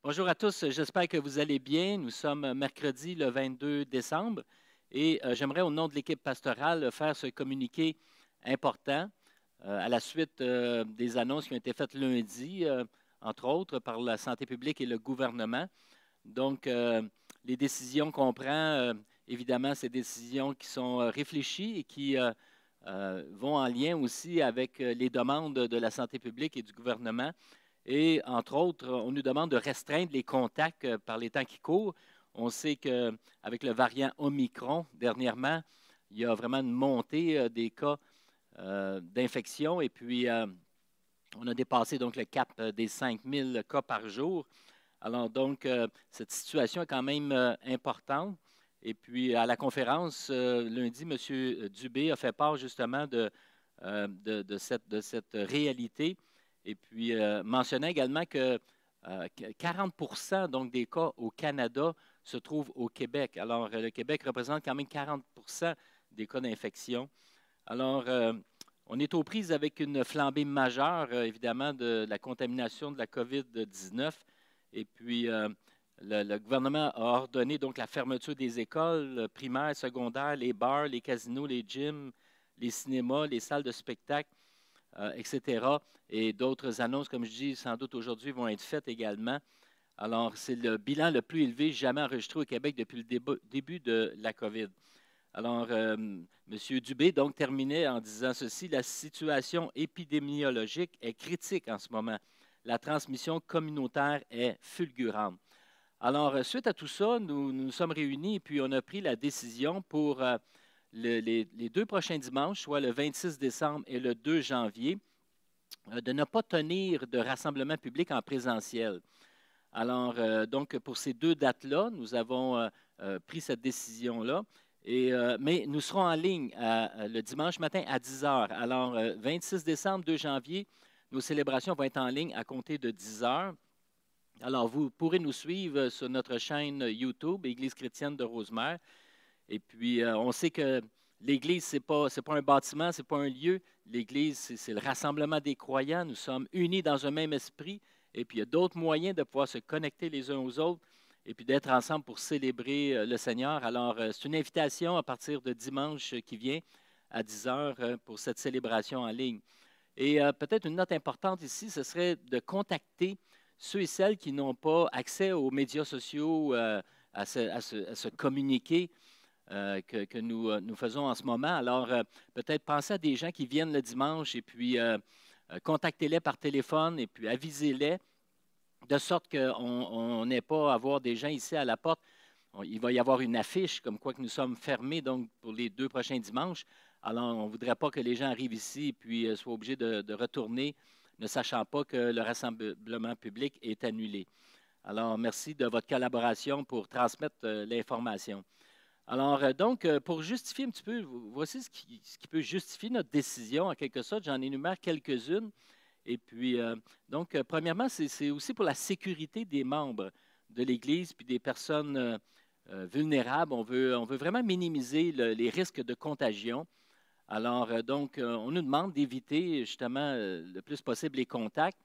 Bonjour à tous, j'espère que vous allez bien. Nous sommes mercredi le 22 décembre et j'aimerais au nom de l'équipe pastorale faire ce communiqué important à la suite des annonces qui ont été faites lundi, entre autres par la santé publique et le gouvernement. Donc, les décisions qu'on prend, évidemment, ces décisions qui sont réfléchies et qui vont en lien aussi avec les demandes de la santé publique et du gouvernement. Et entre autres, on nous demande de restreindre les contacts par les temps qui courent. On sait qu'avec le variant Omicron, dernièrement, il y a vraiment une montée des cas d'infection. Et puis, on a dépassé donc le cap des 5000 cas par jour. Alors donc, cette situation est quand même importante. Et puis, à la conférence, lundi, M. Dubé a fait part justement de cette réalité. Et puis, mentionnait également que 40 donc, des cas au Canada se trouvent au Québec. Alors, le Québec représente quand même 40 des cas d'infection. Alors, on est aux prises avec une flambée majeure, évidemment, de la contamination de la COVID-19. Et puis, le gouvernement a ordonné donc la fermeture des écoles primaires, secondaires, les bars, les casinos, les gyms, les cinémas, les salles de spectacle, etc. Et d'autres annonces, comme je dis, sans doute aujourd'hui vont être faites également. Alors, c'est le bilan le plus élevé jamais enregistré au Québec depuis le début de la COVID. Alors, M. Dubé donc terminait en disant ceci: la situation épidémiologique est critique en ce moment. La transmission communautaire est fulgurante. Alors, suite à tout ça, nous nous sommes réunis et puis on a pris la décision pour les deux prochains dimanches, soit le 26 décembre et le 2 janvier, de ne pas tenir de rassemblement public en présentiel. Alors, donc, pour ces deux dates-là, nous avons pris cette décision-là. Mais nous serons en ligne le dimanche matin à 10 heures. Alors, 26 décembre, 2 janvier, nos célébrations vont être en ligne à compter de 10 heures. Alors, vous pourrez nous suivre sur notre chaîne YouTube, Église chrétienne de Rosemère. Et puis, on sait que l'Église, ce n'est pas un bâtiment, ce n'est pas un lieu. L'Église, c'est le rassemblement des croyants. Nous sommes unis dans un même esprit. Et puis, il y a d'autres moyens de pouvoir se connecter les uns aux autres et puis d'être ensemble pour célébrer le Seigneur. Alors, c'est une invitation à partir de dimanche qui vient à 10 heures pour cette célébration en ligne. Et peut-être une note importante ici, ce serait de contacter ceux et celles qui n'ont pas accès aux médias sociaux, à se communiquer que nous faisons en ce moment. Alors, peut-être penser à des gens qui viennent le dimanche et puis contactez-les par téléphone et puis avisez-les de sorte qu'on n'ait pas à avoir des gens ici à la porte. Il va y avoir une affiche comme quoi que nous sommes fermés donc pour les deux prochains dimanches. Alors, on ne voudrait pas que les gens arrivent ici et puis soient obligés de retourner, ne sachant pas que le rassemblement public est annulé. Alors, merci de votre collaboration pour transmettre l'information. Alors, donc, pour justifier un petit peu, voici ce qui peut justifier notre décision, en quelque sorte. J'en énumère quelques-unes. Et puis, donc, premièrement, c'est aussi pour la sécurité des membres de l'Église puis des personnes vulnérables. On veut vraiment minimiser les risques de contagion. Alors, donc, on nous demande d'éviter justement le plus possible les contacts.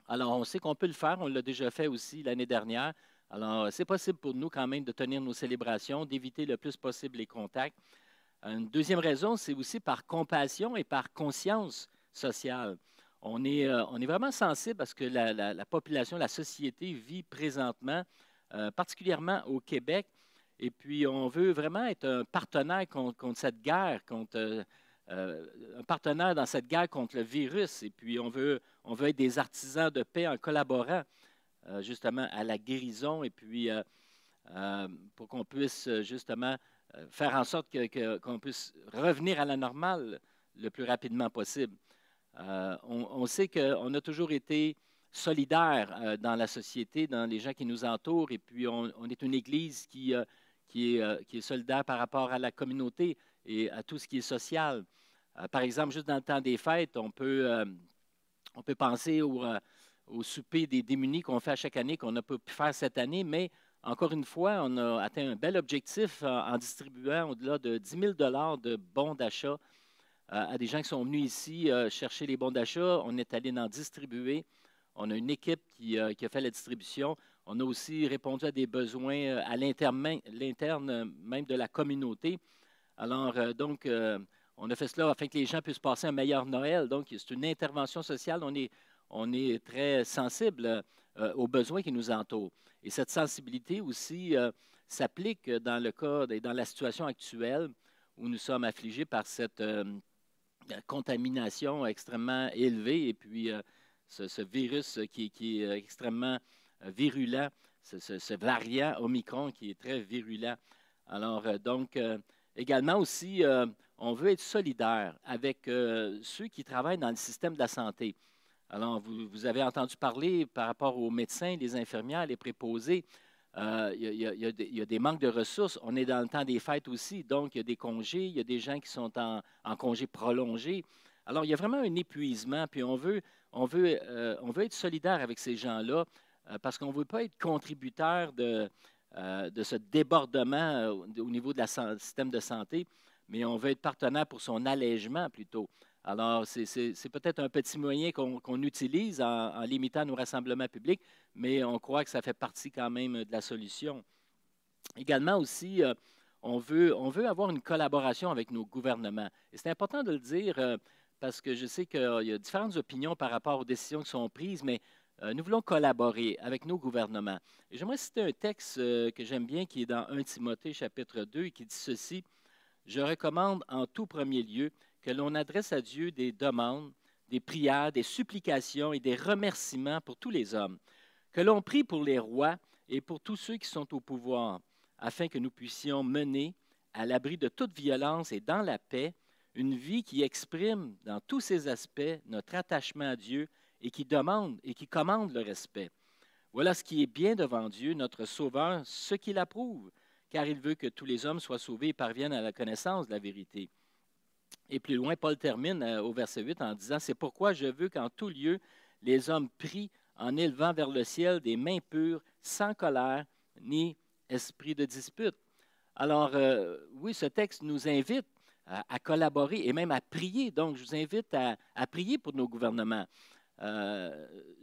Alors, on sait qu'on peut le faire. On l'a déjà fait aussi l'année dernière. Alors, c'est possible pour nous quand même de tenir nos célébrations, d'éviter le plus possible les contacts. Une deuxième raison, c'est aussi par compassion et par conscience sociale. On est vraiment sensible à ce que la population, la société vit présentement, particulièrement au Québec. Et puis, on veut vraiment être un partenaire contre cette guerre, un partenaire dans cette guerre contre le virus. Et puis, on veut être des artisans de paix en collaborant justement à la guérison et puis pour qu'on puisse justement faire en sorte qu'on puisse revenir à la normale le plus rapidement possible. On sait qu'on a toujours été solidaires dans la société, dans les gens qui nous entourent, et puis on est une Église qui est solidaire par rapport à la communauté et à tout ce qui est social. Par exemple, juste dans le temps des fêtes, on peut penser au souper des démunis qu'on fait à chaque année, qu'on n'a pas pu faire cette année, mais encore une fois, on a atteint un bel objectif en distribuant au-delà de 10 000 de bons d'achat à des gens qui sont venus ici chercher les bons d'achat. On est allé en distribuer. On a une équipe qui a fait la distribution. On a aussi répondu à des besoins à l'interne même de la communauté. Alors, on a fait cela afin que les gens puissent passer un meilleur Noël. Donc, c'est une intervention sociale. On est très sensible aux besoins qui nous entourent. Et cette sensibilité aussi s'applique dans le cas et dans la situation actuelle où nous sommes affligés par cette contamination extrêmement élevée et puis ce virus qui est extrêmement virulent, ce variant Omicron qui est très virulent. Alors, également aussi, on veut être solidaire avec ceux qui travaillent dans le système de la santé. Alors, vous avez entendu parler par rapport aux médecins, les infirmières, les préposés. Il y a des manques de ressources. On est dans le temps des fêtes aussi, donc il y a des congés, il y a des gens qui sont en congé prolongé. Alors, il y a vraiment un épuisement, puis on veut être solidaire avec ces gens-là parce qu'on ne veut pas être contributeur de ce débordement au niveau du système de santé, mais on veut être partenaire pour son allègement plutôt. Alors, c'est peut-être un petit moyen qu'on utilise en limitant nos rassemblements publics, mais on croit que ça fait partie quand même de la solution. Également aussi, on veut avoir une collaboration avec nos gouvernements. Et c'est important de le dire parce que je sais qu'il y a différentes opinions par rapport aux décisions qui sont prises, mais nous voulons collaborer avec nos gouvernements. Et j'aimerais citer un texte que j'aime bien qui est dans 1 Timothée chapitre 2 et qui dit ceci: « Je recommande en tout premier lieu que l'on adresse à Dieu des demandes, des prières, des supplications et des remerciements pour tous les hommes, que l'on prie pour les rois et pour tous ceux qui sont au pouvoir, afin que nous puissions mener, à l'abri de toute violence et dans la paix, une vie qui exprime dans tous ses aspects notre attachement à Dieu et qui demande et qui commande le respect. Voilà ce qui est bien devant Dieu, notre Sauveur, ce qu'il approuve, car il veut que tous les hommes soient sauvés et parviennent à la connaissance de la vérité. » Et plus loin, Paul termine au verset 8 en disant « C'est pourquoi je veux qu'en tout lieu, les hommes prient en élevant vers le ciel des mains pures, sans colère ni esprit de dispute. » Alors, oui, ce texte nous invite à collaborer et même à prier. Donc, je vous invite à prier pour nos gouvernements.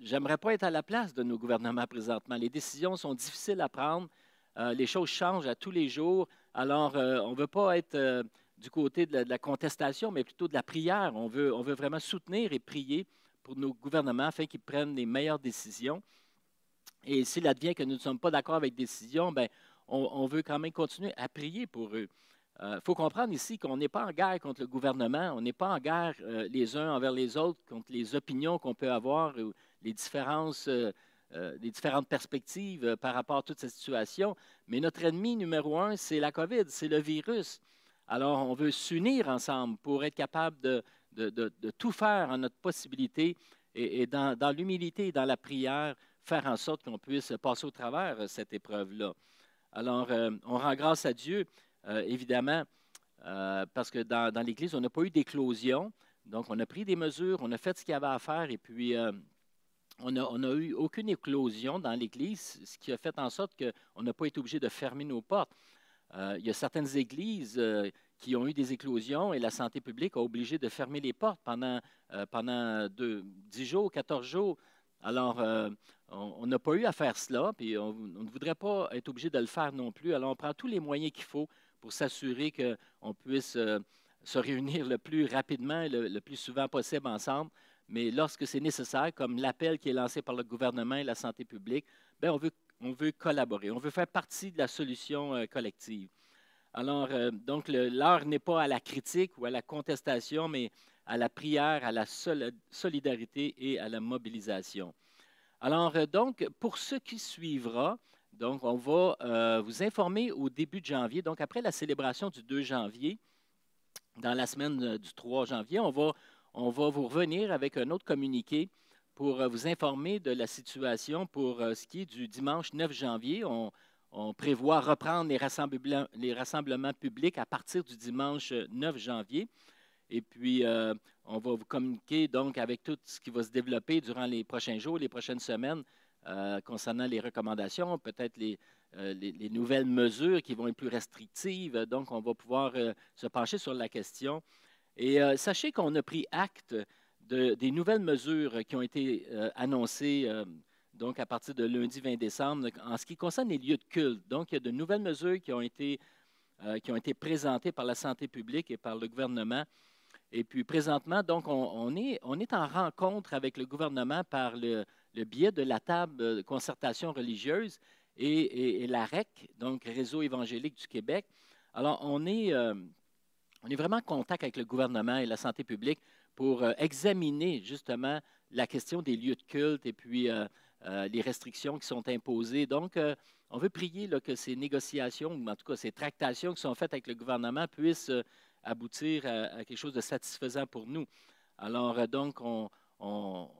J'aimerais pas être à la place de nos gouvernements présentement. Les décisions sont difficiles à prendre. Les choses changent à tous les jours. Alors, on ne veut pas être du côté de la contestation, mais plutôt de la prière. On veut vraiment soutenir et prier pour nos gouvernements afin qu'ils prennent les meilleures décisions. Et s'il advient que nous ne sommes pas d'accord avec des décisions, bien, on veut quand même continuer à prier pour eux. Il faut comprendre ici qu'on n'est pas en guerre contre le gouvernement, on n'est pas en guerre les uns envers les autres contre les opinions qu'on peut avoir, les différentes perspectives par rapport à toute cette situation. Mais notre ennemi numéro un, c'est la COVID, c'est le virus. Alors, on veut s'unir ensemble pour être capable de tout faire en notre possibilité et dans l'humilité et dans la prière, faire en sorte qu'on puisse passer au travers cette épreuve-là. Alors, on rend grâce à Dieu, évidemment, parce que dans l'Église, on n'a pas eu d'éclosion. Donc, on a pris des mesures, on a fait ce qu'il y avait à faire, et puis on n'a eu aucune éclosion dans l'Église, ce qui a fait en sorte qu'on n'a pas été obligé de fermer nos portes. Il y a certaines églises qui ont eu des éclosions et la santé publique a obligé de fermer les portes pendant 10 jours, 14 jours. Alors, on n'a pas eu à faire cela, puis on ne voudrait pas être obligé de le faire non plus. Alors, on prend tous les moyens qu'il faut pour s'assurer qu'on puisse se réunir le plus rapidement et le plus souvent possible ensemble. Mais lorsque c'est nécessaire, comme l'appel qui est lancé par le gouvernement et la santé publique, bien, on veut collaborer, on veut faire partie de la solution collective. Alors, donc, l'heure n'est pas à la critique ou à la contestation, mais à la prière, à la solidarité et à la mobilisation. Alors, donc, pour ce qui suivra, donc, on va vous informer au début de janvier, donc après la célébration du 2 janvier, dans la semaine du 3 janvier, on va vous revenir avec un autre communiqué pour vous informer de la situation pour ce qui est du dimanche 9 janvier. On prévoit reprendre les rassemblements publics à partir du dimanche 9 janvier. Et puis, on va vous communiquer donc avec tout ce qui va se développer durant les prochains jours, les prochaines semaines, concernant les recommandations, peut-être les nouvelles mesures qui vont être plus restrictives. Donc, on va pouvoir se pencher sur la question. Et sachez qu'on a pris acte des nouvelles mesures qui ont été annoncées donc à partir de lundi 20 décembre en ce qui concerne les lieux de culte. Donc, il y a de nouvelles mesures qui ont été présentées par la santé publique et par le gouvernement. Et puis présentement, donc, on est en rencontre avec le gouvernement par le biais de la table de concertation religieuse et la REC, donc Réseau évangélique du Québec. Alors, on est vraiment en contact avec le gouvernement et la santé publique pour examiner justement la question des lieux de culte et puis les restrictions qui sont imposées. Donc, on veut prier là, que ces négociations, ou en tout cas ces tractations qui sont faites avec le gouvernement puissent aboutir à quelque chose de satisfaisant pour nous. Alors, donc, on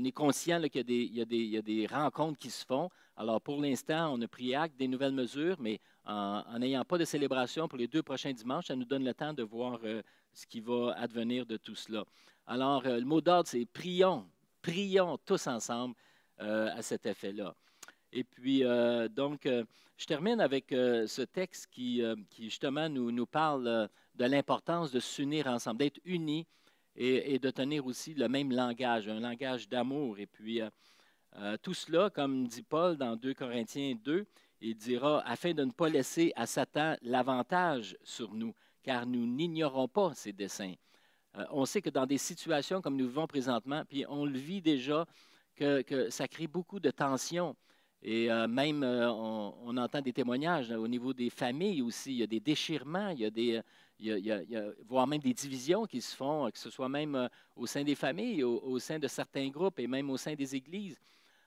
est conscient là, qu'il y a des rencontres qui se font. Alors, pour l'instant, on a pris acte des nouvelles mesures, mais en n'ayant pas de célébration pour les 2 prochains dimanches, ça nous donne le temps de voir ce qui va advenir de tout cela. Alors, le mot d'ordre, c'est prions, prions tous ensemble à cet effet-là. Et puis, donc, je termine avec ce texte qui justement nous parle de l'importance de s'unir ensemble, d'être unis et de tenir aussi le même langage, un langage d'amour. Et puis, tout cela, comme dit Paul dans 2 Corinthiens 2, il dira, afin de ne pas laisser à Satan l'avantage sur nous, car nous n'ignorons pas ses desseins. On sait que dans des situations comme nous vivons présentement, puis on le vit déjà, que ça crée beaucoup de tensions. Et même, on entend des témoignages au niveau des familles aussi. Il y a des déchirements, il y a voire même des divisions qui se font, que ce soit même au sein des familles, au sein de certains groupes et même au sein des églises.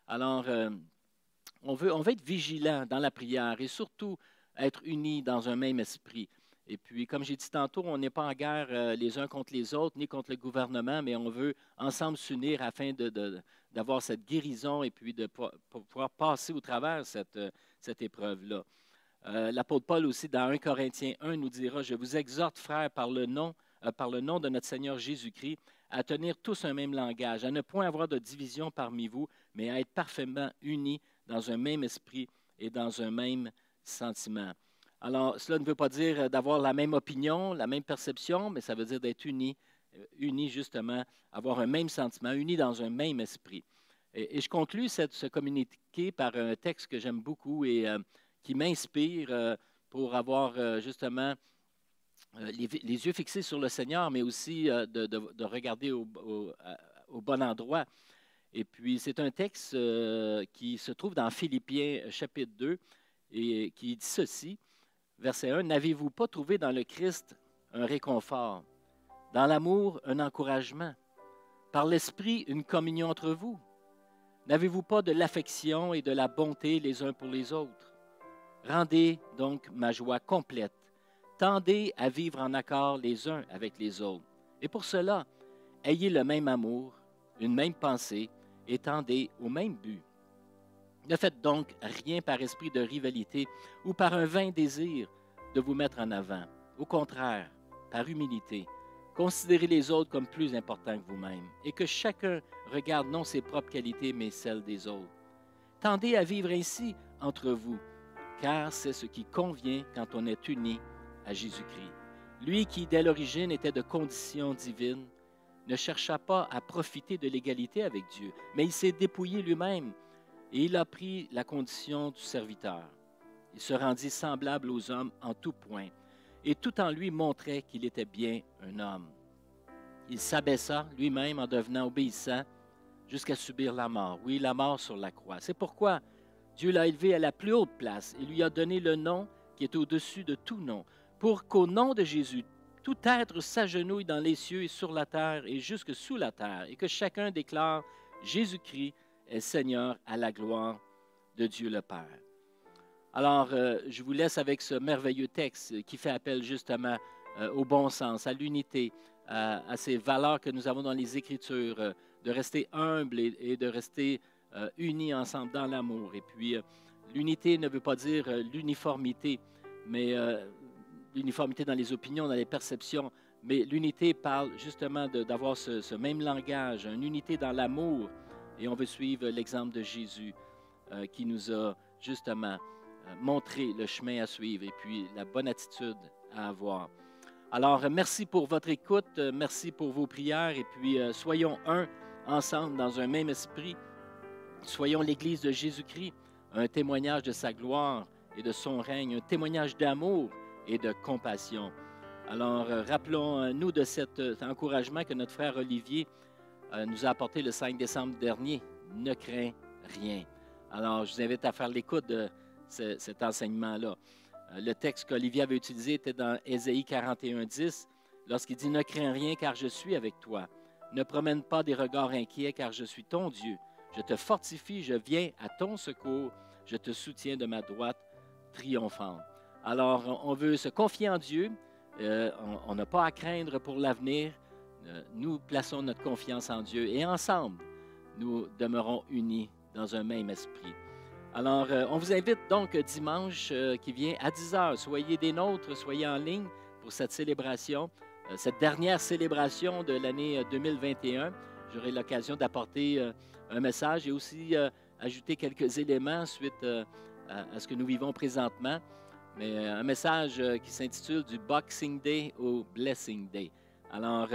Alors, on veut être vigilant dans la prière et surtout être unis dans un même esprit. Et puis, comme j'ai dit tantôt, on n'est pas en guerre les uns contre les autres, ni contre le gouvernement, mais on veut ensemble s'unir afin d'avoir cette guérison et puis de pouvoir passer au travers cette épreuve-là. L'apôtre Paul aussi, dans 1 Corinthiens 1, nous dira, « Je vous exhorte, frères, par le nom de notre Seigneur Jésus-Christ, à tenir tous un même langage, à ne point avoir de division parmi vous, mais à être parfaitement unis dans un même esprit et dans un même sentiment. » Alors, cela ne veut pas dire d'avoir la même opinion, la même perception, mais ça veut dire d'être unis justement, avoir un même sentiment, unis dans un même esprit. Et je conclus ce communiqué par un texte que j'aime beaucoup et qui m'inspire pour avoir justement les yeux fixés sur le Seigneur, mais aussi de regarder au bon endroit. Et puis, c'est un texte qui se trouve dans Philippiens chapitre 2 et qui dit ceci, verset 1, « N'avez-vous pas trouvé dans le Christ un réconfort, dans l'amour un encouragement, par l'Esprit une communion entre vous? N'avez-vous pas de l'affection et de la bonté les uns pour les autres? Rendez donc ma joie complète. Tendez à vivre en accord les uns avec les autres. Et pour cela, ayez le même amour, une même pensée, et tendez au même but. Ne faites donc rien par esprit de rivalité ou par un vain désir de vous mettre en avant. Au contraire, par humilité, considérez les autres comme plus importants que vous-même et que chacun regarde non ses propres qualités, mais celles des autres. Tendez à vivre ainsi entre vous, car c'est ce qui convient quand on est unis à Jésus-Christ. Lui qui, dès l'origine, était de condition divine, ne chercha pas à profiter de l'égalité avec Dieu, mais il s'est dépouillé lui-même et il a pris la condition du serviteur. Il se rendit semblable aux hommes en tout point, et tout en lui montrait qu'il était bien un homme. Il s'abaissa lui-même en devenant obéissant jusqu'à subir la mort. Oui, la mort sur la croix. C'est pourquoi Dieu l'a élevé à la plus haute place et lui a donné le nom qui est au-dessus de tout nom, pour qu'au nom de Jésus, tout être s'agenouille dans les cieux et sur la terre et jusque sous la terre, et que chacun déclare Jésus-Christ est Seigneur à la gloire de Dieu le Père. Alors, je vous laisse avec ce merveilleux texte qui fait appel justement au bon sens, à l'unité, à ces valeurs que nous avons dans les Écritures, de rester humble et de rester unis ensemble dans l'amour. Et puis, l'unité ne veut pas dire l'uniformité, mais l'uniformité dans les opinions, dans les perceptions, mais l'unité parle justement d'avoir ce même langage, une unité dans l'amour. Et on veut suivre l'exemple de Jésus qui nous a justement montré le chemin à suivre et puis la bonne attitude à avoir. Alors, merci pour votre écoute, merci pour vos prières, et puis soyons un ensemble dans un même esprit. Soyons l'Église de Jésus-Christ, un témoignage de sa gloire et de son règne, un témoignage d'amour et de compassion. Alors, rappelons-nous de cet encouragement que notre frère Olivier nous a apporté le 5 décembre dernier. Ne crains rien. Alors, je vous invite à faire l'écoute de cet enseignement-là. Le texte qu'Olivier avait utilisé était dans Ésaïe 41:10, lorsqu'il dit « Ne crains rien, car je suis avec toi. Ne promène pas des regards inquiets, car je suis ton Dieu. Je te fortifie, je viens à ton secours. Je te soutiens de ma droite triomphante. » Alors, on veut se confier en Dieu. On n'a pas à craindre pour l'avenir. Nous plaçons notre confiance en Dieu et ensemble, nous demeurons unis dans un même esprit. Alors, on vous invite donc dimanche qui vient à 10h. Soyez des nôtres, soyez en ligne pour cette célébration, cette dernière célébration de l'année 2021. J'aurai l'occasion d'apporter un message et aussi ajouter quelques éléments suite à ce que nous vivons présentement. Mais un message qui s'intitule « Du Boxing Day au Blessing Day ». Alors,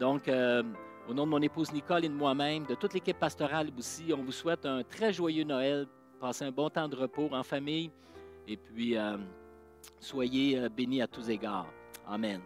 au nom de mon épouse Nicole et de moi-même, de toute l'équipe pastorale aussi, on vous souhaite un très joyeux Noël. Passez un bon temps de repos en famille et puis soyez bénis à tous égards. Amen.